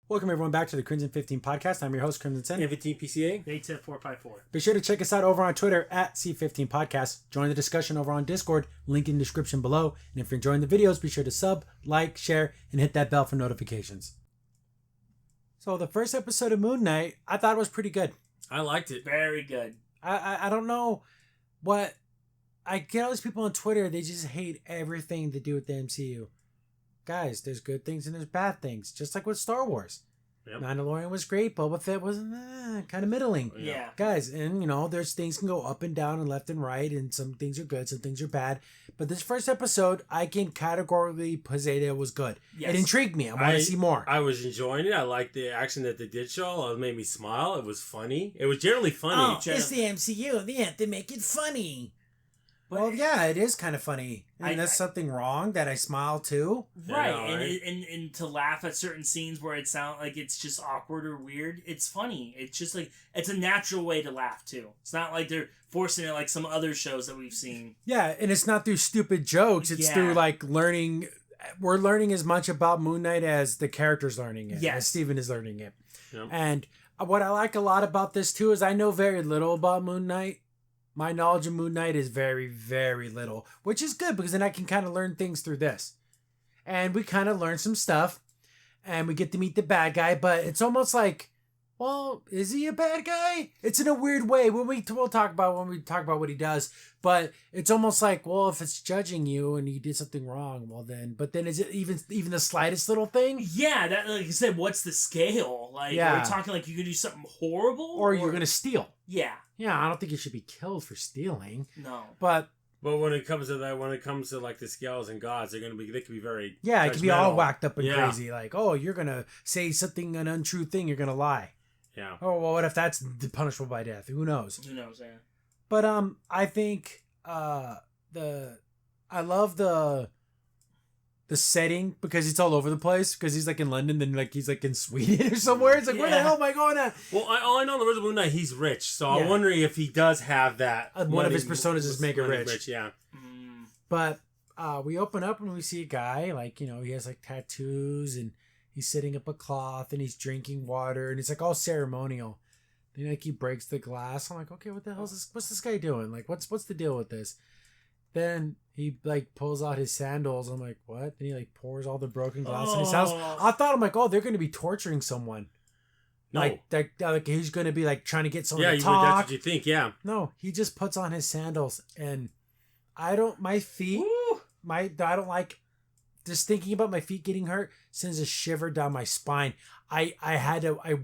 Welcome everyone back to the Crimson 15 podcast. I'm your host, Crimson Sen. 15 PCA. Native 454. Be sure to check us out over on Twitter at C15 Podcast. Join the discussion over on Discord, link in the description below. And if you're enjoying the videos, be sure to sub, like, share, and hit that bell for notifications. So the first episode of Moon Knight, I thought was pretty good. I liked it. Very good. I don't know what... I get all these people on Twitter, they just hate everything to do with the MCU. Guys, there's good things and there's bad things. Just like with Star Wars. Yep. Mandalorian was great. Boba Fett was kind of middling. Yeah. Guys, and there's things can go up and down and left and right, and some things are good, some things are bad. But this first episode, I can categorically say that it was good. Yes. It intrigued me. I want to see more. I was enjoying it. I liked the action that they did show. It made me smile. It was funny. It was generally funny. Oh, it's the MCU. They have to make it funny. Well, yeah, it is kind of funny. And that's something wrong that I smile too. Right. And to laugh at certain scenes where it sounds like it's just awkward or weird, it's funny. It's just like, it's a natural way to laugh too. It's not like they're forcing it like some other shows that we've seen. Yeah, and it's not through stupid jokes. It's through like learning. We're learning as much about Moon Knight as the character's learning it. Yes. As Steven is learning it. Yep. And what I like a lot about this too is I know very little about Moon Knight. My knowledge of Moon Knight is very, very little, which is good because then I can kind of learn things through this. And we kind of learn some stuff, and we get to meet the bad guy, but it's almost like, well, is he a bad guy? It's in a weird way. We'll talk about when we talk about what he does, but it's almost like, well, if it's judging you and you did something wrong, well then, but then is it even the slightest little thing? Yeah, that like I said, what's the scale? Like, are we talking like you could do something horrible, or you're gonna steal? Yeah. Yeah, I don't think you should be killed for stealing. No. But when it comes to that, like the scales and gods, they can be very it can be all whacked up and crazy. Like, oh, you're gonna say something an untrue thing, you're gonna lie. Yeah. Oh well, what if that's punishable by death? Who knows? Who knows? Yeah. But I think I love the setting because it's all over the place. Because he's like in London, then like he's like in Sweden or somewhere. It's like where the hell am I going at? Well, all I know in the original Moon Knight, he's rich, so I'm wondering if he does have that. One of his personas is make it rich. Yeah. But we open up and we see a guy like he has like tattoos and he's sitting up a cloth and he's drinking water and it's like all ceremonial. Then like he breaks the glass. I'm like, okay, what the hell is this? What's this guy doing? Like, what's the deal with this? Then he like pulls out his sandals. I'm like, what? Then he like pours all the broken glass in his house. I thought, I'm like, oh, they're going to be torturing someone. No. Like he's going to be like trying to get someone to talk. That's what you think, yeah. No, he just puts on his sandals and my feet, I don't like, just thinking about my feet getting hurt sends a shiver down my spine. I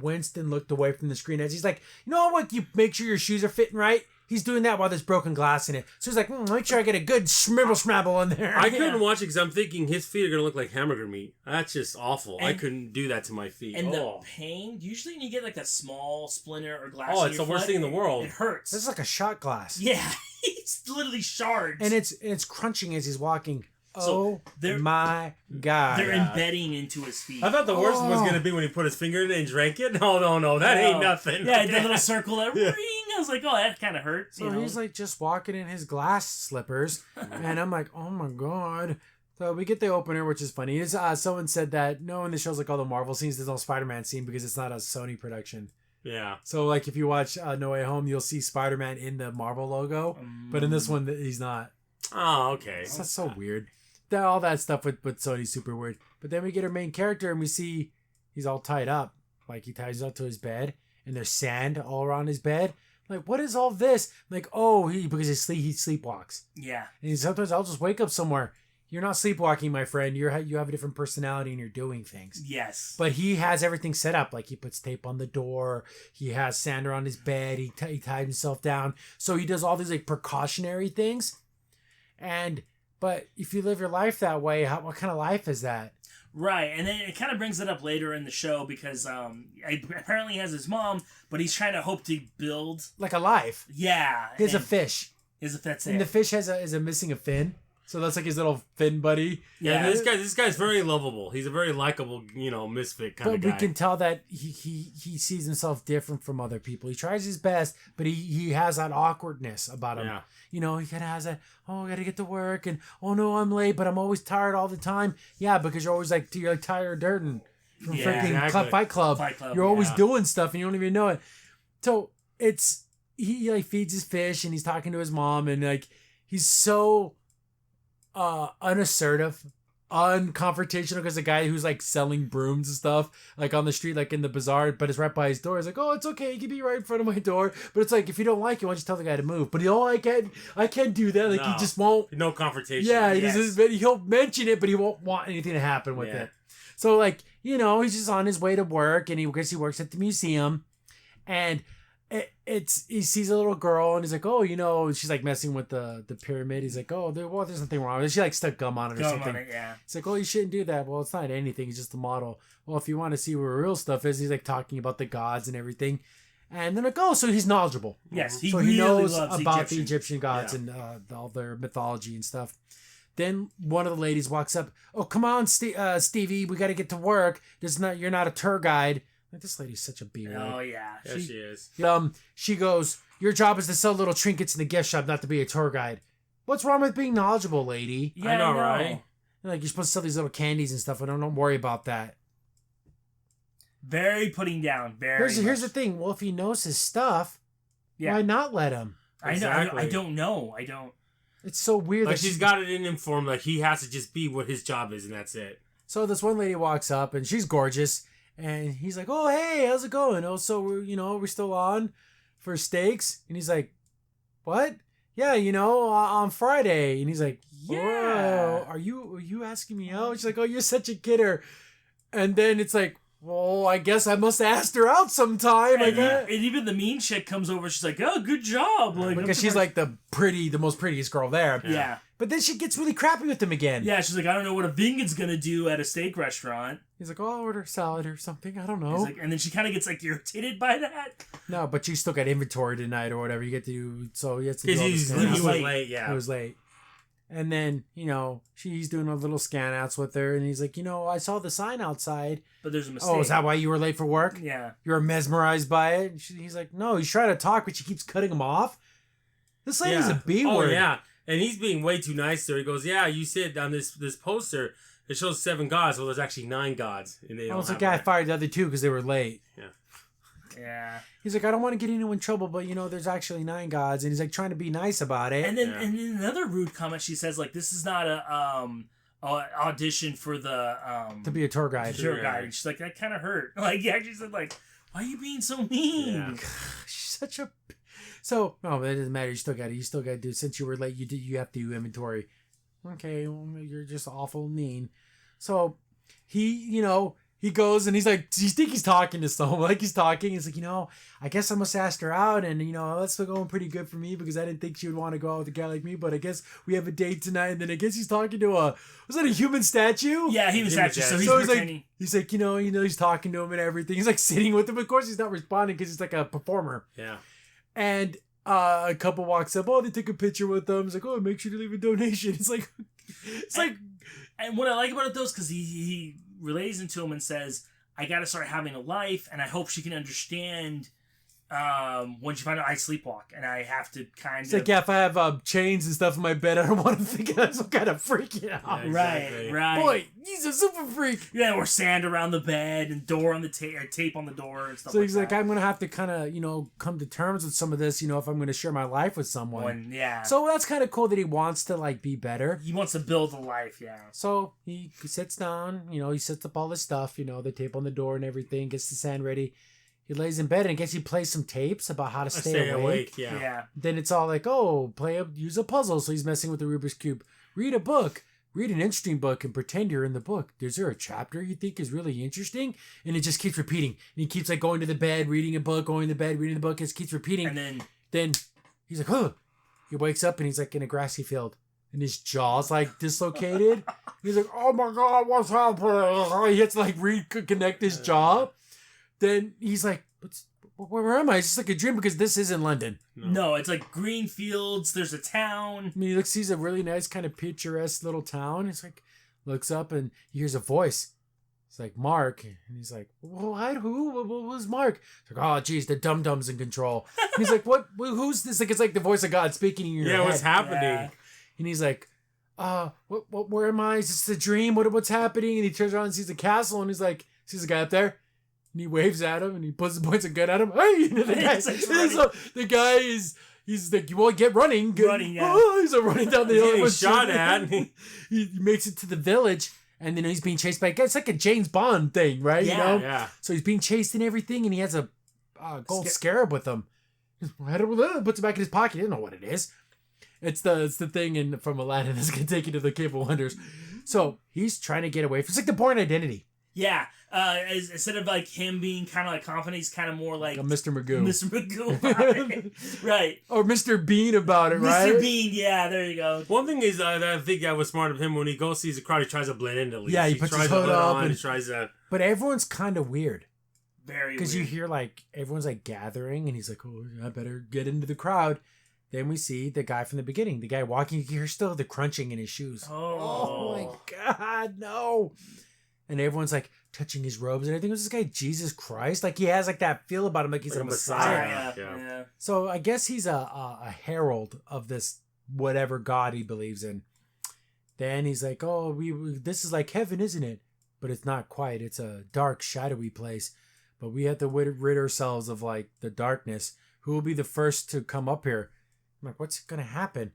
winced and looked away from the screen as he's like, what, you make sure your shoes are fitting right? He's doing that while there's broken glass in it. So he's like, make sure I get a good smibble in there. I couldn't watch it because I'm thinking his feet are going to look like hamburger meat. That's just awful. I couldn't do that to my feet. And the pain, usually when you get like a small splinter or glass it's the worst thing in the world. It hurts. This is like a shot glass. Yeah. It's literally shards. And it's crunching as he's walking. So my God. They're embedding into his feet. I thought the worst was going to be when he put his finger in it and drank it. No, that ain't nothing. Yeah, the little circle there. Ring. I was like, oh, that kind of hurt. So he's like just walking in his glass slippers. And I'm like, oh my God. So we get the opener, which is funny. It's, someone said that in the show's like all the Marvel scenes, there's no Spider-Man scene because it's not a Sony production. Yeah. So like if you watch No Way Home, you'll see Spider-Man in the Marvel logo. But in this one, he's not. Oh, okay. That's so weird. All that stuff with Sony's super weird. But then we get our main character and we see he's all tied up. Like he ties up to his bed and there's sand all around his bed. I'm like, what is all this? I'm like, because he sleepwalks. Yeah. And sometimes I'll just wake up somewhere. You're not sleepwalking, my friend. You have a different personality and you're doing things. Yes. But he has everything set up. Like he puts tape on the door. He has sand around his bed. He tied himself down. So he does all these like precautionary things. But if you live your life that way, what kind of life is that? Right, and then it kind of brings it up later in the show because apparently he has his mom, but he's trying to hope to build like a life. Yeah, he has a fish. That's and the fish is missing a fin. So that's like his little fin buddy. Yeah, this guy's very lovable. He's a very likable, misfit kind of guy. But we can tell that he sees himself different from other people. He tries his best, but he has that awkwardness about him. Yeah. He kind of has that, I got to get to work, and oh no, I'm late, but I'm always tired all the time. Yeah, because you're always like tired, dirt, and from freaking Fight Club. You're always doing stuff and you don't even know it. So he like feeds his fish and he's talking to his mom and like he's so unassertive, unconfrontational because the guy who's like selling brooms and stuff like on the street, like in the bazaar, but it's right by his door. He's like, oh, it's okay, you can be right in front of my door. But it's like if you don't like it, why don't you tell the guy to move? But I can't do that. Like he just won't. No confrontation. Yeah, he'll mention it, but he won't want anything to happen with it. So like he's just on his way to work, and he works at the museum, and he sees a little girl and he's like, oh, she's like messing with the pyramid. He's like, oh, there's nothing wrong with it. She like stuck gum on it or something. It's like, oh, you shouldn't do that. Well, it's not anything. It's just a model. Well, if you want to see where real stuff is, he's like talking about the gods and everything. And then like, oh, so he's knowledgable. Yes, he knows about the Egyptian gods and all their mythology and stuff. Then one of the ladies walks up. Oh, come on, Stevie, we got to get to work. You're not a tour guide. Like, this lady's such a B-word. Oh, yeah. She is. She goes, your job is to sell little trinkets in the gift shop, not to be a tour guide. What's wrong with being knowledgeable, lady? Yeah, I know, right? Like, you're supposed to sell these little candies and stuff. Don't worry about that. Very putting down. Here's the thing. Well, if he knows his stuff, why not let him? I don't know. It's so weird. Like, she's got it in him for him. Like, he has to just be what his job is, and that's it. So this one lady walks up, and she's gorgeous. And he's like, oh, hey, how's it going? Oh, so we're still on for steaks? And he's like, what? Yeah, on Friday. And he's like, yeah. Are you asking me out? She's like, oh, you're such a kidder. And then it's like, well, I guess I must have asked her out sometime. And even the mean chick comes over. She's like, oh, good job. Like, because she's like the most prettiest girl there. Yeah. But then she gets really crappy with him again. Yeah, she's like, I don't know what a Vingan's going to do at a steak restaurant. He's like, oh, I'll order salad or something. I don't know. Like, and then she kind of gets like irritated by that. No, but you still got inventory tonight or whatever. You get to do, so you have to do all this. He was late, yeah. He was late. And then, she's doing a little scan outs with her. And he's like, I saw the sign outside. But there's a mistake. Oh, is that why you were late for work? Yeah. You were mesmerized by it? He's like, no, he's trying to talk, but she keeps cutting him off. This lady's a B-word. Oh, yeah. And he's being way too nice to her. He goes, yeah, you said on this poster, it shows 7 gods. Well, there's actually 9 gods. And they don't it's like, I fired the other 2 because they were late. Yeah. He's like, I don't want to get anyone in trouble, but, there's actually 9 gods. And he's like trying to be nice about it. And then another rude comment, she says, like, this is not a audition for the... to be a tour guide. Tour guide. And she's like, that kind of hurt. Like, she said, like, why are you being so mean? Yeah. She's such a... So, no, but it doesn't matter. You still got to do, since you were late, you have to do inventory. Okay, well, you're just awful mean. So, he goes and he's like, you think he's talking to someone, like he's talking. He's like, I guess I must ask her out. And, that's still going pretty good for me because I didn't think she would want to go out with a guy like me. But I guess we have a date tonight. And then I guess he's talking to was that a human statue? Yeah, human statue. So he's like, he's talking to him and everything. He's like sitting with him. Of course, he's not responding because he's like a performer. Yeah. And a couple walks up. Oh, they took a picture with them. It's like, oh, make sure to leave a donation. It's like, and what I like about it though is because he relays into him and says, I got to start having a life, and I hope she can understand when she find out I sleepwalk, and I have to kind of... It's like, if I have chains and stuff in my bed, I don't want to think I'm some kind of freaking out. Yeah, exactly. Right. Boy, he's a super freak. Yeah, or sand around the bed and door on the tape on the door and stuff like that. So he's like, I'm going to have to kind of, come to terms with some of this, if I'm going to share my life with someone. Yeah. So that's kind of cool that he wants to, be better. He wants to build a life, yeah. So he sits down, he sets up all this stuff, the tape on the door and everything, gets the sand ready. He lays in bed and I guess he plays some tapes about how to stay awake. Yeah. Then it's all like, use a puzzle. So he's messing with the Rubik's Cube. Read a book. Read an interesting book and pretend you're in the book. Is there a chapter you think is really interesting? And it just keeps repeating. And he keeps going to the bed, reading a book, going to bed, reading the book. It keeps repeating. And then he's like, oh. He wakes up and he's in a grassy field. And his jaw's dislocated. He's like, oh my God, what's happening? He has to reconnect his jaw. Then he's like, where am I? It's just a dream because this isn't London. No, it's green fields. There's a town. I mean, he sees a really nice kind of picturesque little town. He's looks up and he hears a voice. It's like, Mark. And he's like, what? Who? Who's Mark? It's like, oh, geez, the dum-dum's in control. And he's like, what? Who's this? It's like the voice of God speaking in your head. Yeah, what's happening? Yeah. And he's like, where am I? Is this a dream? What's happening? And he turns around and sees a castle and he's like, Sees the guy up there, and he waves at him, and he points a gun at him. Hey, the guy is. He's like, well, get running. Yeah. Oh, he's running down the hill. He's shot at. He makes it to the village, and then he's being chased by a guy. It's like a James Bond thing, right? Yeah. You know? Yeah. So he's being chased and everything, and he has a gold scarab with him. Puts it back in his pocket. He didn't know what it is. It's the thing from Aladdin that's going to take you to the Cave of Wonders. So he's trying to get away. It's like the Bourne Identity. Yeah. Instead of like him being kind of like confident, he's kind of more like a Mr. Magoo. Mr. Magoo, right? Or Mr. Bean about it, right? Mr. Bean, yeah, there you go. One thing is, I think that was smart of him when he goes sees a crowd, he tries to blend in at least. Yeah, he puts his hood up on, he tries to. But everyone's kind of weird. Very weird. Because you hear like everyone's like gathering, and he's like, "Oh, I better get into the crowd." Then we see the guy from the beginning, the guy walking. You hear still the crunching in his shoes. Oh my God, no! And everyone's like touching his robes and everything. Was this guy Jesus Christ? Like he has like that feel about him, like he's like a Messiah. Yeah. So I guess he's a herald of this whatever God he believes in. Then he's like, "Oh, we this is like heaven, isn't it? But it's not quite. It's a dark, shadowy place. But we have to rid ourselves of like the darkness. Who will be the first to come up here?" I'm like, "What's gonna happen?"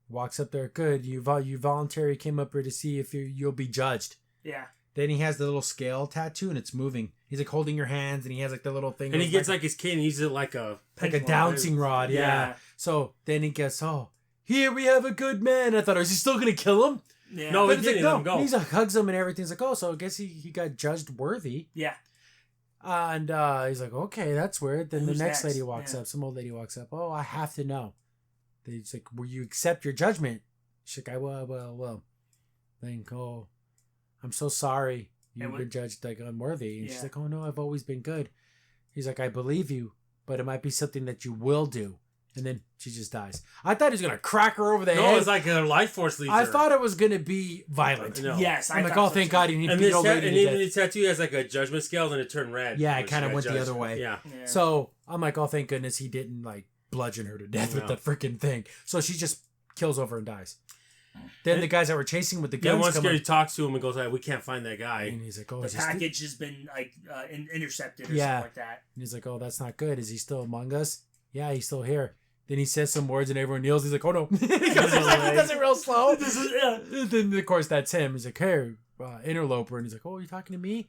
Walks up there. Good. You voluntarily came up here to see if you'll be judged. Yeah. Then he has the little scale tattoo and it's moving. He's like holding your hands and he has like the little thing. And he gets like his cane and uses it like a dowsing rod. Yeah. So then he gets, "Oh, here we have a good man." I thought, is he still going to kill him? Yeah. No, but he didn't let him go. He's like hugs him and everything's like, "Oh, so I guess he got judged worthy." Yeah. And he's like, "Okay, that's weird." Then Who's the next next? lady walks up. Some old lady walks up. "Oh, I have to know." He's like, "Will you accept your judgment?" She's like, well. Think, "Oh, I'm so sorry. You've been judged like unworthy." And she's like, "Oh no, I've always been good." He's like, "I believe you, but it might be something that you will do." And then she just dies. I thought he was gonna crack her over the head. No, it's like a life force leaves I her. thought it was gonna be violent. No. Yes, I'm like, "Oh, thank God, he and beat old lady and to even death." the tattoo has like a judgment scale, and it turned red. Yeah, it kind of went the other way. Yeah. So I'm like, "Oh, thank goodness he didn't like bludgeon her to death with the freaking thing." So she just kills over and dies. Then the guys that were chasing with the guns one come scary up, talks to him and goes, "Hey, we can't find that guy." and he's like, "Oh, The is he package has been like intercepted or Yeah. something like that. And he's like, "Oh, that's not good. Is he still among us?" "Yeah, he's still here." Then he says some words and everyone kneels. He's like, "Oh no." He does it real slow. And then of course that's him. He's like, "Hey, interloper." And he's like, "Oh, you talking to me?"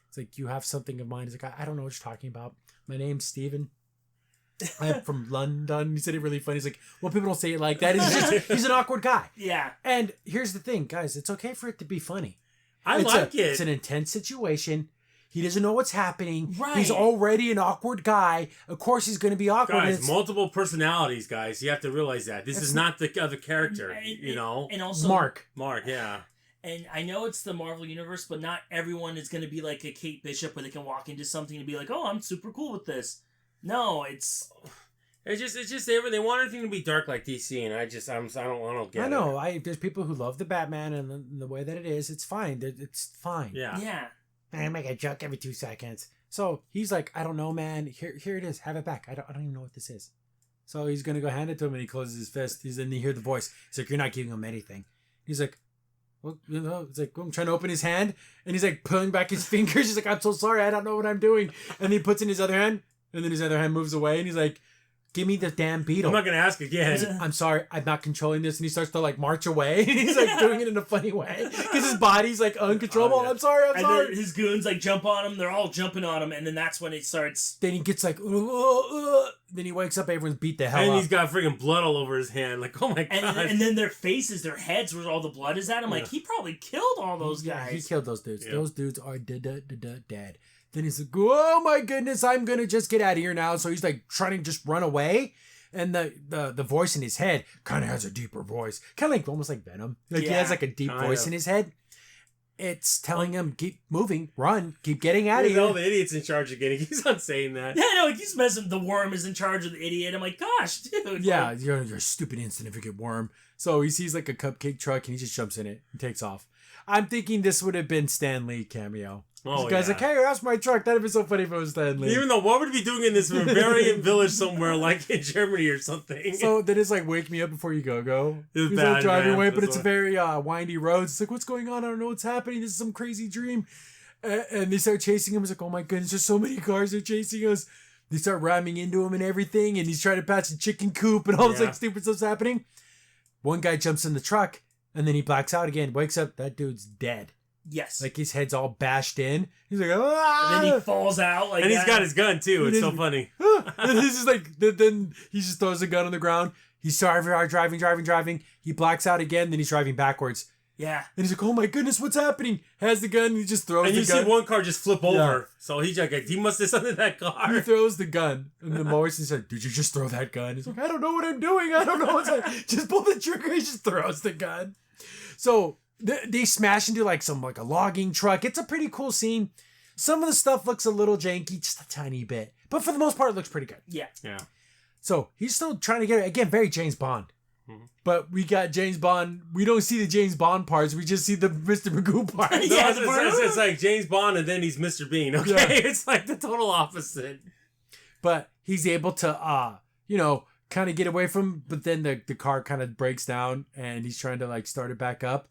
It's like, "You have something of mine." He's like, I don't know what you're talking about. My name's Steven. I'm from London." He said it really funny. He's like, "Well, people don't say it like that." He's an awkward guy. Yeah. And here's the thing, guys. It's okay for it to be funny. I like it. It's an intense situation. He doesn't know what's happening. Right. He's already an awkward guy. Of course he's going to be awkward. Guys, multiple personalities, guys. You have to realize that. This is not the other character, you know? And also... Mark, yeah. And I know it's the Marvel Universe, but not everyone is going to be like a Kate Bishop where they can walk into something and be like, "Oh, I'm super cool with this." No, it's just they want everything to be dark like DC, and I don't get it. I know. There's people who love the Batman and the way that it is. It's fine. It's fine. yeah. I make a joke every 2 seconds. So he's like, "I don't know, man. Here it is. Have it back. I don't even know what this is." So he's gonna go hand it to him, and he closes his fist. Then you hear the voice. He's like, "You're not giving him anything." He's like, "Well, you know," it's like, I'm trying to open his hand, and he's like pulling back his fingers. He's like, "I'm so sorry. I don't know what I'm doing." And he puts in his other hand, and then his other hand moves away, and he's like, "Give me the damn beetle." I'm not gonna ask again. He's like, "I'm sorry, I'm not controlling this." And he starts to like march away. He's like doing it in a funny way because his body's like uncontrollable. Yeah. I'm sorry. And then his goons like jump on him. They're all jumping on him, and then that's when it starts. Then he gets like, then he wakes up. Everyone's beat the hell And up. he's got freaking blood all over his hand. Like, oh my god. And then their faces, their heads, where all the blood is at. I'm like, he probably killed all those guys. He killed those dudes. Yeah. Those dudes are dead. Then he's like, "Oh my goodness, I'm gonna just get out of here now." So he's like trying to just run away. And the voice in his head kind of has a deeper voice, kind of like almost like Venom. Like he has like a deep voice in his head. It's telling him, "Keep moving, run, keep getting out of here." All the idiots in charge again. He keeps on saying that. Yeah, no, he's messing. The worm is in charge of the idiot. I'm like, gosh, dude. Yeah, like, you're a stupid insignificant worm. So he sees like a cupcake truck and he just jumps in it and takes off. I'm thinking this would have been Stan Lee cameo. Oh, This guy's like, "Hey, that's my truck." That'd be so funny if it was Stan Lee. Even though, what would he be doing in this Bavarian village somewhere, like in Germany or something? So then it's like, "Wake me up before you go." It's He's bad, like driving man. away, but That's it's a very windy road. It's like, "What's going on? I don't know what's happening. This is some crazy dream." And they start chasing him. He's like, oh my goodness, there's so many cars are chasing us. They start ramming into him and everything, and he's trying to patch the chicken coop, and all this like stupid stuff's happening. One guy jumps in the truck, and then he blacks out again. Wakes up, that dude's dead. Yes. Like his head's all bashed in. He's like, ah! And then he falls out. Like, and he's got his gun too. It's so funny. And he's just like, then he just throws the gun on the ground. He's driving. He blacks out again. Then he's driving backwards. Yeah. And he's like, oh my goodness, what's happening? Has the gun. And he just throws the gun. And you see one car just flip over. So he's like, he must have something in that car. He throws the gun. And then Morrison said, did you just throw that gun? He's like, I don't know what I'm doing. I don't know what's happening. Just pull the trigger. He just throws the gun. So they smash into like a logging truck. It's a pretty cool scene. Some of the stuff looks a little janky, just a tiny bit. But for the most part, it looks pretty good. Yeah. Yeah. So he's still trying to get it. Again, very James Bond. Mm-hmm. But we got James Bond. We don't see the James Bond parts. We just see the Mr. Magoo part. Yeah, it's like James Bond and then he's Mr. Bean. Okay. Yeah. It's like the total opposite. But he's able to, kind of get away from, but then the car kind of breaks down and he's trying to like start it back up.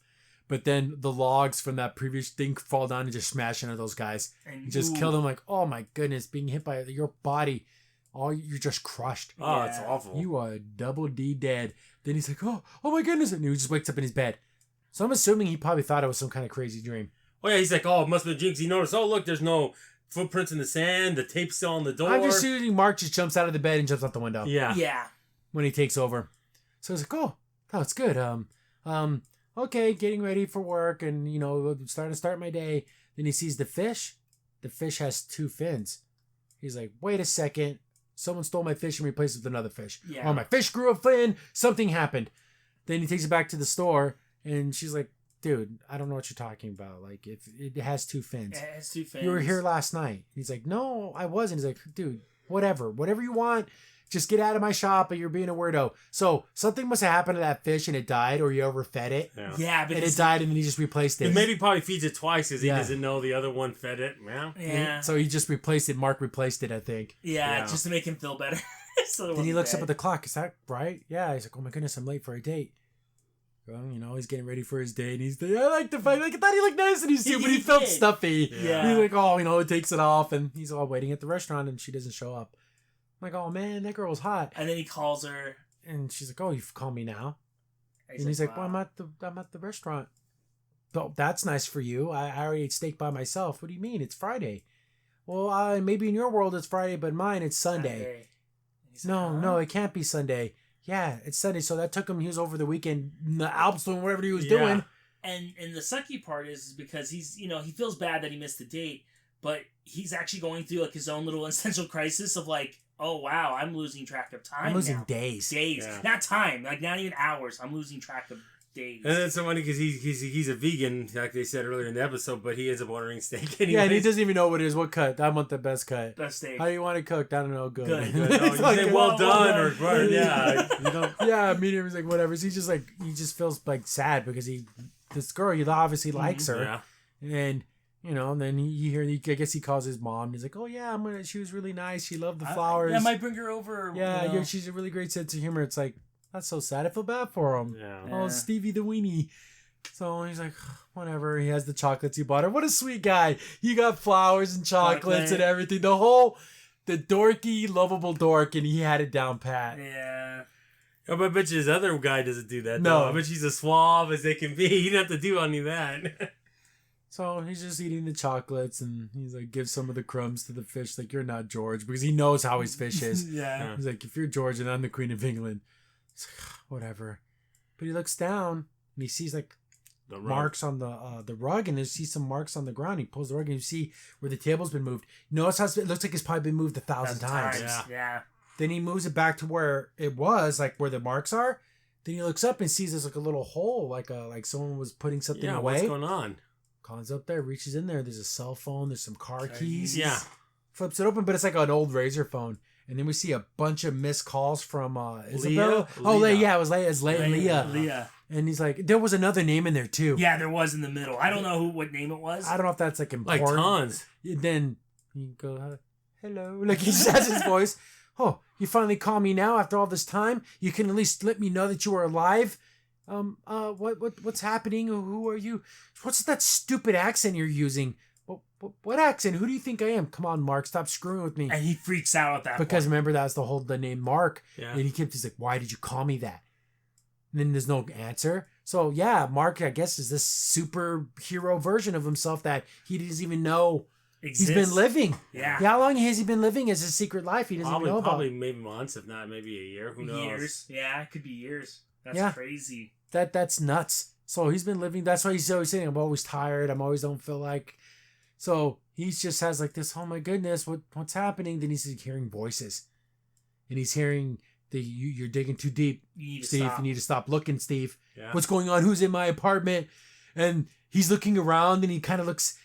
But then the logs from that previous thing fall down and just smash into those guys. And just kill them like, oh my goodness, being hit by your body. You're just crushed. Oh, it's awful. You are double D dead. Then he's like, oh my goodness. And he just wakes up in his bed. So I'm assuming he probably thought it was some kind of crazy dream. Oh yeah, he's like, oh, it must have been jinx. He noticed, oh look, there's no footprints in the sand. The tape's still on the door. I'm just assuming Mark just jumps out of the bed and jumps out the window. Yeah. Yeah. When he takes over. So he's like, oh, it's good. Okay, getting ready for work and, starting to start my day. Then he sees the fish. The fish has 2 fins. He's like, wait a second. Someone stole my fish and replaced it with another fish. Yeah. Or my fish grew a fin. Something happened. Then he takes it back to the store and she's like, dude, I don't know what you're talking about. Like, if it has 2 fins. It has 2 fins. You were here last night. He's like, no, I wasn't. He's like, dude, whatever you want. Just get out of my shop, but you're being a weirdo. So something must have happened to that fish and it died, or you overfed it. Yeah, and it died, and then he just replaced it. Maybe probably feeds it twice because he doesn't know the other one fed it. Yeah. So he just replaced it. Mark replaced it, I think. Yeah, just to make him feel better. So then he looks up at the clock. Is that right? Yeah. He's like, oh my goodness, I'm late for a date. Well, he's getting ready for his date, and he's like, I like to fight. Like, I thought he looked nice, and but he felt stuffy. Yeah. He's like, oh, it takes it off, and he's all waiting at the restaurant, and she doesn't show up. I'm like, oh man, that girl was hot. And then he calls her, and she's like, oh, you've called me now. And he's like, wow. Well, I'm at the restaurant. Oh, that's nice for you. I already ate steak by myself. What do you mean? It's Friday. Well, maybe in your world it's Friday, but mine it's Sunday. No, it can't be Sunday. Yeah, it's Sunday. So that took him. He was over the weekend in the Alps doing whatever he was doing. And the sucky part is because he's he feels bad that he missed the date, but he's actually going through like his own little existential crisis of like, oh wow, I'm losing track of time. I'm losing now. days, not time, like not even hours. I'm losing track of days. And it's so funny because he's a vegan, like they said earlier in the episode, but he ends up ordering steak anyway. Yeah, and he doesn't even know what it is. What cut? I want the best cut. Best steak. How do you want it cooked? I don't know. Good. Oh, you say well done or yeah. Medium is like whatever. So he just feels like sad because this girl obviously likes her, and. And then I guess he calls his mom. He's like, oh yeah, she was really nice. She loved the flowers. I might bring her over. Yeah, she's a really great sense of humor. It's like, that's so sad. I feel bad for him. Yeah. Oh, Stevie the weenie. So he's like, whatever. He has the chocolates he bought her. What a sweet guy. He got flowers and chocolates and everything. The dorky, lovable dork, and he had it down pat. Yeah. Oh, but I bet you his other guy doesn't do that. No. Though. I bet she's as suave as they can be. He didn't have to do any of that. So he's just eating the chocolates, and he's like, gives some of the crumbs to the fish. Like, you're not George, because he knows how his fish is. Yeah. He's like, if you're George and I'm the Queen of England, it's like, whatever. But he looks down and he sees like the marks on the rug, and he sees some marks on the ground. He pulls the rug, and you see where the table's been moved. You notice how it looks like it's probably been moved 1,000 times. Yeah. Then he moves it back to where it was, like where the marks are. Then he looks up and sees there's like a little hole, like someone was putting something away. What's going on? Collins up there, reaches in there. There's a cell phone. There's some car keys. Yeah. Flips it open, but it's like an old razor phone. And then we see a bunch of missed calls from Isabel. Leah? It was Leah. And he's like, there was another name in there too. Yeah, there was in the middle. I don't know what name it was. I don't know if that's like important. Like tons. Then you go, hello. Like he just has his voice. Oh, you finally call me now after all this time? You can at least let me know that you are alive? What's happening? Who are you? What's that stupid accent you're using? what accent? Who do you think I am? Come on, Mark, stop screwing with me. And he freaks out at that because point. remember that was the name Mark. Yeah. And he's like, why did you call me that? And then there's no answer. So yeah, Mark, I guess, is this superhero version of himself that he doesn't even know exists. He's been living. Yeah. How long has he been living as his secret life? He doesn't even know about. Probably maybe months, if not maybe a year. Who knows? Years. Yeah, it could be years. That's crazy. That's nuts. So he's been living. That's why he's always saying, I'm always tired. I'm always don't feel like. So he just has like this, oh my goodness, what's happening? Then he's hearing voices. And he's hearing, you're digging too deep, Steve. You need to stop looking, Steve. Yeah. What's going on? Who's in my apartment? And he's looking around and he kind of looks,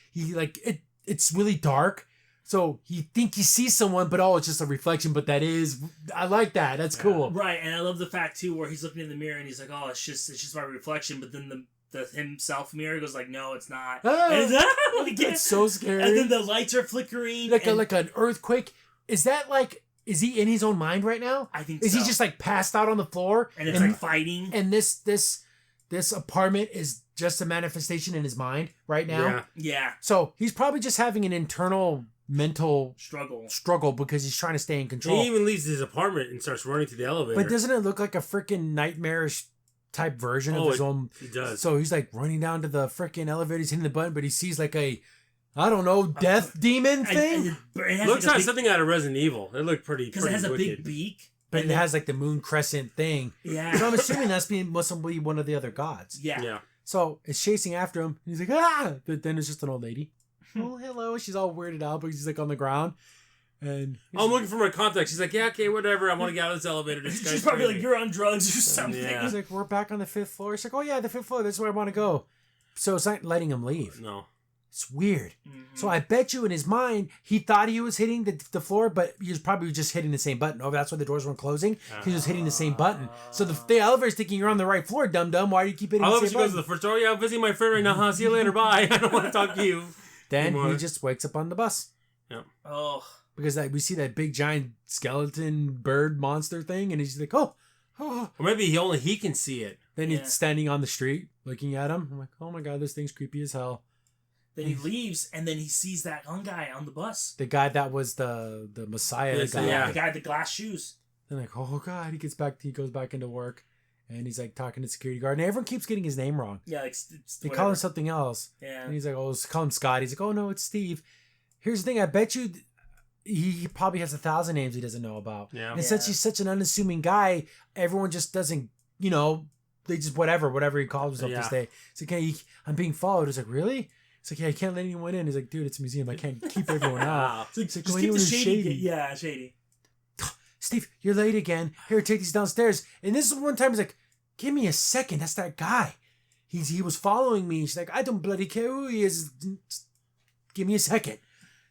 it's really dark. So he sees someone, but it's just a reflection. But I like that. That's cool. Right. And I love the fact too, where he's looking in the mirror and he's like, oh, it's just my reflection. But then the himself mirror goes like, no, it's not. It's so scary. And then the lights are flickering. Like an earthquake. Is that like, is he in his own mind right now? I think Is he just like passed out on the floor? And it's like fighting. And this apartment is just a manifestation in his mind right now? Yeah. So he's probably just having an internal mental struggle because he's trying to stay in control. He even leaves his apartment and starts running to the elevator. But doesn't it look like a freaking nightmarish type version of his own? It does. So he's like running down to the freaking elevator, he's hitting the button, but he sees like I don't know, death demon thing? Looks like something out of Resident Evil. It looked pretty because it has wicked. a big beak. But it has like the moon crescent thing. Yeah. So I'm assuming must be one of the other gods. Yeah. So it's chasing after him. And he's like, ah! But then it's just an old lady. Oh, hello. She's all weirded out, but she's like on the ground. And I'm looking for my contact. She's like, yeah, okay, whatever. I want to get out of this elevator. She's probably like, you're on drugs or something. Yeah. He's like, we're back on the 5th floor. She's like, oh yeah, the 5th floor. That's where I want to go. So it's not letting him leave. No. It's weird. Mm-hmm. So I bet you in his mind, he thought he was hitting the floor, but he was probably just hitting the same button. Oh, that's why the doors weren't closing? He was hitting the same button. So the elevator's thinking you're on the right floor, dum-dum. Why do you keep hitting the same button? She goes to the first door. Yeah, I'm visiting my friend right now. See you later. Bye. I don't want to talk to you. Then he just wakes up on the bus. Yeah. Oh. Because we see that big giant skeleton bird monster thing, and he's like, oh. Or maybe he can see it. Then he's standing on the street looking at him. I'm like, oh my God, this thing's creepy as hell. Then he leaves, and then he sees that one guy on the bus. The guy that was the Messiah guy. Yeah, the guy with the glass shoes. Then like, oh God, he goes back into work, and he's like talking to the security guard, and everyone keeps getting his name wrong. Yeah, like they call him something else. Yeah. And he's like, oh, call him Scott. He's like, oh no, it's Steve. Here's the thing, I bet you he probably has 1,000 names he doesn't know about. Yeah. And since he's such an unassuming guy, everyone just doesn't, they just whatever he calls himself this day. It's like, hey, I'm being followed. It's like, really? It's like, yeah, I can't let anyone in. He's like, dude, it's a museum. I can't keep everyone out. It's like, just keep the shady. Yeah, shady. Steve, you're late again. Here, take these downstairs. And this is one time he's like, give me a second. That's that guy. He was following me. She's like, I don't bloody care who he is. Give me a second.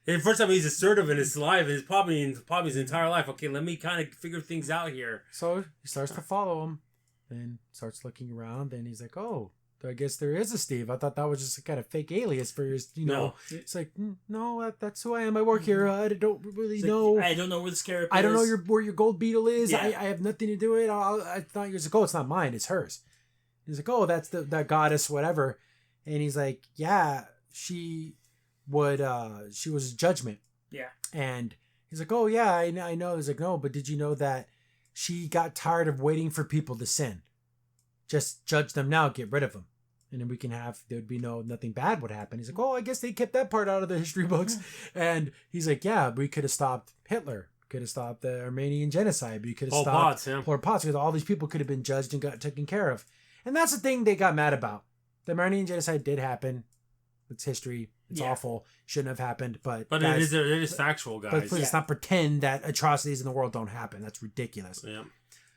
And the first time he's assertive in his life, is probably his entire life. Okay, let me kind of figure things out here. So he starts to follow him. Then starts looking around. Then he's like, oh, I guess there is a Steve. I thought that was just a kind of fake alias for his, No. It's like, no, that's who I am. I work here. I don't really know. I don't know where the scarab is. I don't know where your gold beetle is. Yeah. I have nothing to do with it. I thought he was like, oh, it's not mine. It's hers. He's like, oh, that's that goddess, whatever. And he's like, yeah, she was judgment. Yeah. And he's like, oh, yeah, I know. He's like, no, but did you know that she got tired of waiting for people to sin? Just judge them now, get rid of them. And then there'd be nothing bad would happen. He's like, oh, I guess they kept that part out of the history books. And he's like, yeah, we could have stopped Hitler. Could have stopped the Armenian genocide. We could have stopped Pol Pot. Because all these people could have been judged and got taken care of. And that's the thing they got mad about. The Armenian genocide did happen. It's history. It's awful. Shouldn't have happened. But guys, it is factual, guys. But please, let's not pretend that atrocities in the world don't happen. That's ridiculous. Yeah.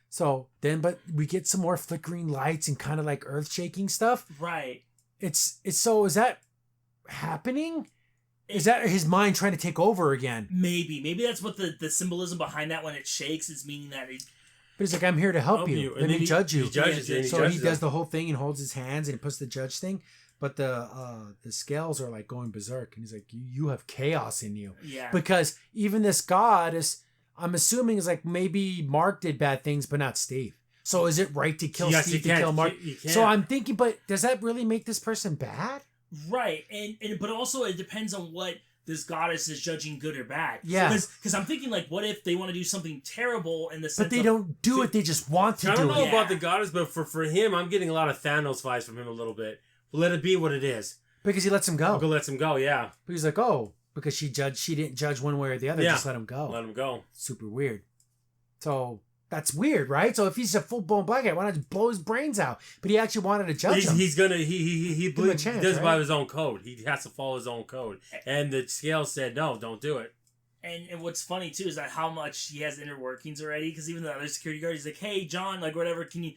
So then, but we get some more flickering lights and kind of like earth shaking stuff. Right. It's so, is that happening? Is that his mind trying to take over again? Maybe that's what the symbolism behind that when it shakes is meaning that it. But he's like, I'm here to help you. And then he judge you. He judges you. So he does the whole thing and holds his hands and he puts the judge thing. But the scales are like going berserk. And he's like, you have chaos in you. Yeah. Because even this god is, I'm assuming, is like, maybe Mark did bad things, but not Steve. So is it right to kill Steve to kill Mark? So I'm thinking, but does that really make this person bad? Right, and but also it depends on what this goddess is judging good or bad. Yeah. Because I'm thinking, like, what if they want to do something terrible in the sense but they don't do it, they just want to do it. I don't know about the goddess, but for him, I'm getting a lot of Thanos vibes from him a little bit. Let it be what it is. Because he lets him go. Uncle lets him go, yeah. But he's like, oh, because she didn't judge one way or the other, just let him go. Let him go. Super weird. So... That's weird, right? So if he's a full-blown black guy, why not just blow his brains out? But he actually wanted to judge him. He's gonna he does right? by his own code. He has to follow his own code. And the scale said no, don't do it. And what's funny too is that how much he has inner workings already. Because even the other security guard, he's like, "Hey, John, like whatever, can you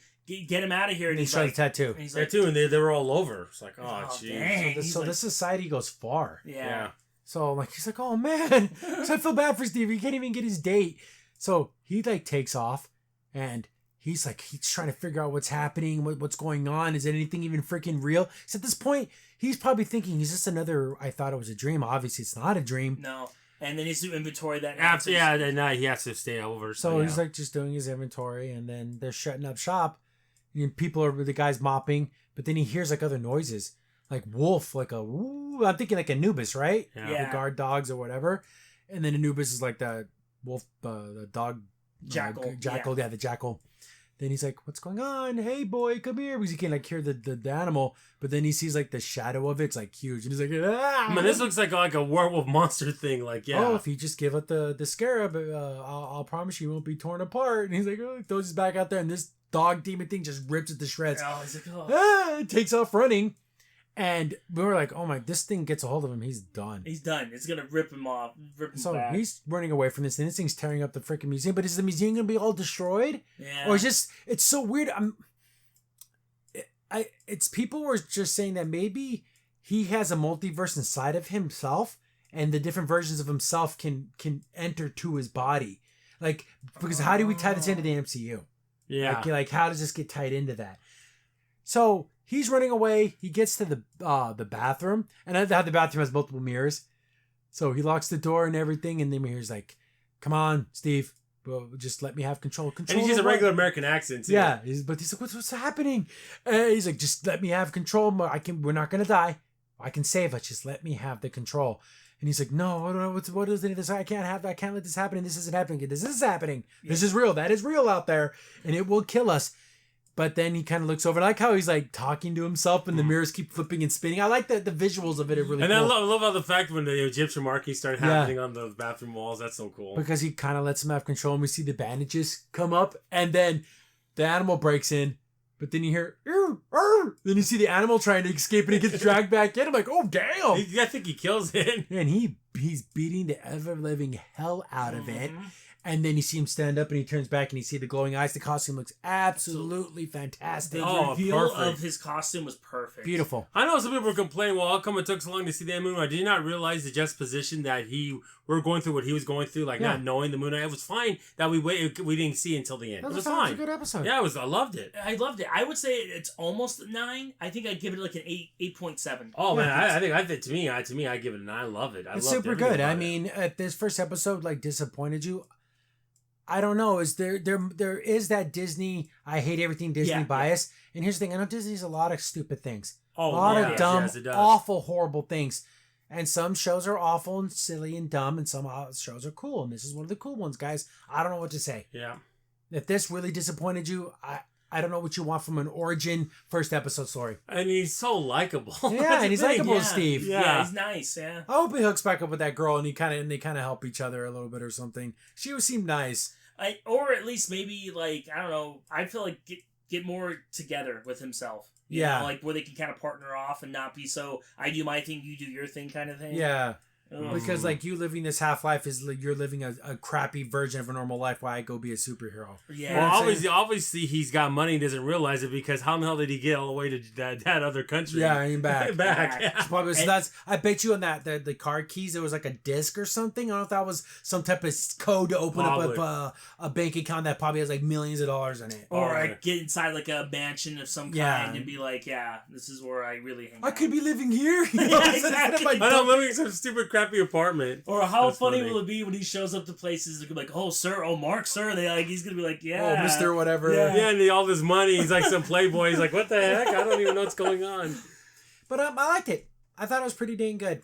get him out of here?" And he's like, tattoo. And he's like, tattoo, and they were all over. It's like, oh jeez. So this society goes far. Yeah. So like he's like, oh man, so I feel bad for Steve. He can't even get his date. So he like takes off. And he's trying to figure out what's happening, what's going on. Is anything even freaking real? So at this point, he's probably thinking, is this another, I thought it was a dream. Obviously, it's not a dream. No. And then he's to inventory that. Yeah, then he has to stay over. So he's like just doing his inventory, and then they're shutting up shop. And the guy's mopping, but then he hears like other noises, like wolf, like a woo. I'm thinking like Anubis, right? Yeah. The guard dogs or whatever. And then Anubis is like the wolf, the dog. Jackal. The jackal. Then he's like, what's going on? Hey, boy, come here. Because he can like hear the animal. But then he sees like the shadow of it. It's like huge. And he's like, ah! Man, this looks like a werewolf monster thing. Like, yeah. Oh, if you just give it the scarab, I'll promise you won't be torn apart. And he's like, oh, throws his back out there. And this dog demon thing just rips it to shreds. Oh, he's like, oh. Takes off running. And we were like, oh my, this thing gets a hold of him. He's done. He's done. It's going to rip him off. So back. he's running away from this, and this thing's tearing up the freaking museum. But is the museum going to be all destroyed? Yeah. Or it's so weird. It's people were just saying that maybe he has a multiverse inside of himself, and the different versions of himself can enter to his body. Like, because how do we tie this into the MCU? Yeah. Like how does this get tied into that? So he's running away. He gets to the bathroom, and the bathroom has multiple mirrors. So he locks the door and everything, and then he's like, "Come on, Steve, just let me have control." And he's just a regular American accent too. Yeah, he's like, "What's happening?" He's like, "Just let me have control. We're not gonna die. I can save us. Just let me have the control." And he's like, "No, I don't know what is this? I can't let this happen. This isn't happening. This is happening. Yeah. This is real. That is real out there, and it will kill us." But then he kind of looks over. I like how he's like talking to himself and the mirrors keep flipping and spinning. I like the visuals of it are really cool. And I love how the fact when the Egyptian markings start happening on the bathroom walls. That's so cool. Because he kind of lets him have control, and we see the bandages come up, and then the animal breaks in. But then you hear, "Arr, arr." Then you see the animal trying to escape, and it gets dragged back in. I'm like, oh, damn. I think he kills it. And he's beating the ever-living hell out of it. And then you see him stand up, and he turns back, and you see the glowing eyes. The costume looks absolutely fantastic. The reveal of his costume was perfect. Beautiful. I know some people were complaining, well, how come it took so long to see that Moon Knight? I did not realize the juxtaposition that we're going through what he was going through, like not knowing the Moon Knight. It was fine that we didn't see until the end. It was fine. It was a good episode. Yeah, I loved it. I loved it. I would say it's almost 9. I think I'd give it like an 8.7. Oh man, I think to me, I give it a 9. I love it. It's super good. I mean, this first episode like disappointed you. I don't know. There is that Disney, I hate everything Disney bias. And here's the thing. I know Disney's a lot of stupid things. A lot of dumb, awful, horrible things. And some shows are awful and silly and dumb, and some shows are cool. And this is one of the cool ones, guys. I don't know what to say. Yeah. If this really disappointed you, I don't know what you want from an origin first episode story. And he's so likable. Yeah, and he's likable, Steve. Yeah, he's nice. Yeah. I hope he hooks back up with that girl, and they kind of help each other a little bit or something. She seemed nice. Or at least maybe like I don't know. I feel like get more together with himself. You know, like where they can kind of partner off and not be so I do my thing, you do your thing kind of thing. Yeah. Because like you living this half life is like you're living a crappy version of a normal life. Why I go be a superhero? Yeah. Well, obviously he's got money and doesn't realize it because how the hell did he get all the way to that other country? Yeah, and back. Yeah. Probably, so that's I bet you on that the card keys there was like a disc or something. I don't know if that was some type of code to open up a bank account that probably has like millions of dollars in it. Or get inside like a mansion of some kind and be like, this is where I really hang out. I could be living here. You know, exactly. I know, living in some stupid crappy apartment. Or how funny will it be when he shows up to places and like, oh sir, oh Mark, sir, they like he's gonna be like, oh Mr. Whatever, and all this money, he's like some playboy. He's like, what the heck? I don't even know what's going on. But I liked it. I thought it was pretty dang good.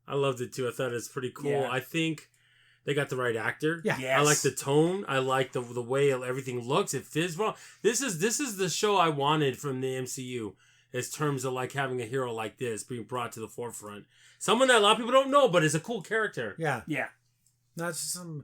I loved it too. I thought it was pretty cool. Yeah. I think they got the right actor. Yeah. Yes. I like the tone. I like the way everything looks. It fits well. This is the show I wanted from the MCU. In terms of like having a hero like this being brought to the forefront. Someone that a lot of people don't know, but is a cool character. Yeah. Yeah. Not just some,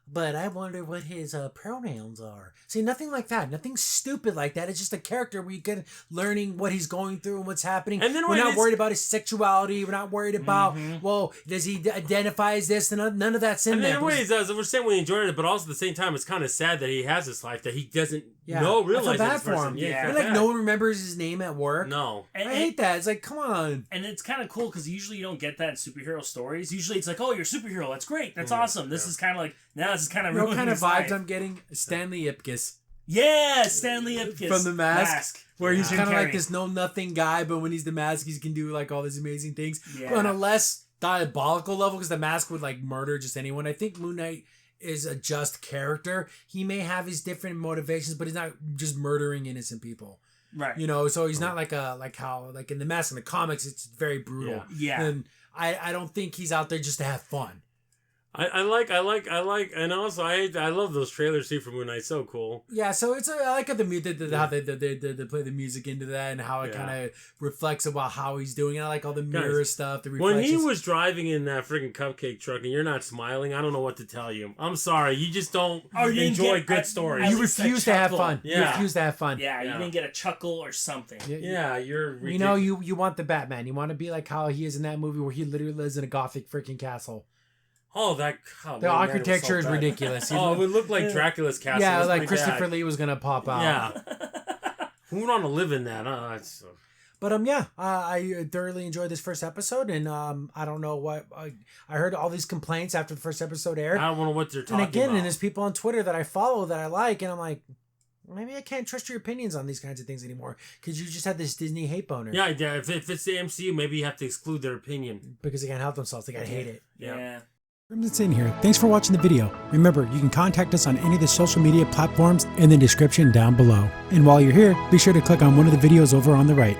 but I wonder what his pronouns are. See, nothing like that. Nothing stupid like that. It's just a character where you get learning what he's going through and what's happening. And then we're not worried about his sexuality. We're not worried about, well, does he identify as this? And none of that's in there. And in ways, as we're saying, we enjoyed it, but also at the same time, it's kind of sad that he has this life that he doesn't realize. I feel bad for him. Yeah. Like no one remembers his name at work. No. I hate that. It's like, come on. And it's kind of cool because usually you don't get that in superhero stories. Usually it's like, oh, you're a superhero. That's great. That's awesome. This is kind of like, now this is kind of what kind of vibes life. I'm getting? Stanley Ipkiss. Yeah, Stanley Ipkiss. From The Mask. Where he's Jim kind of like Carrey. this know-nothing guy, but when he's The Mask, he can do like all these amazing things. Yeah. But on a less diabolical level, because The Mask would like murder just anyone. I think Moon Knight is a just character. He may have his different motivations, but he's not just murdering innocent people. Right. You know, so he's not like how in The Mask in the comics, it's very brutal. Yeah. And I don't think he's out there just to have fun. I like, and also I love those trailers too for Moon Knight. So cool. Yeah, so I like how how they play the music into that and how it kind of reflects about how he's doing. I like all the mirror stuff. The reflections. When he was driving in that freaking cupcake truck and you're not smiling, I don't know what to tell you. I'm sorry, you just don't enjoy good stories. You refuse to have fun. Yeah. You refuse to have fun. Yeah, you didn't get a chuckle or something. Yeah, you're ridiculous. You know, you want the Batman. You want to be like how he is in that movie where he literally lives in a gothic freaking castle. The architecture is ridiculous. Oh, it would look like Dracula's castle. Yeah, like Christopher Lee was gonna pop out. Yeah. Who would want to live in that? But I thoroughly enjoyed this first episode, and I don't know what I heard all these complaints after the first episode aired. I don't know what they're talking about. And there's people on Twitter that I follow that I like, and I'm like, maybe I can't trust your opinions on these kinds of things anymore because you just had this Disney hate boner. Yeah. If it's the MCU, maybe you have to exclude their opinion because they can't help themselves. They gotta hate it. Yeah. Crimson's in here. Thanks for watching the video. Remember, you can contact us on any of the social media platforms in the description down below. And while you're here, be sure to click on one of the videos over on the right.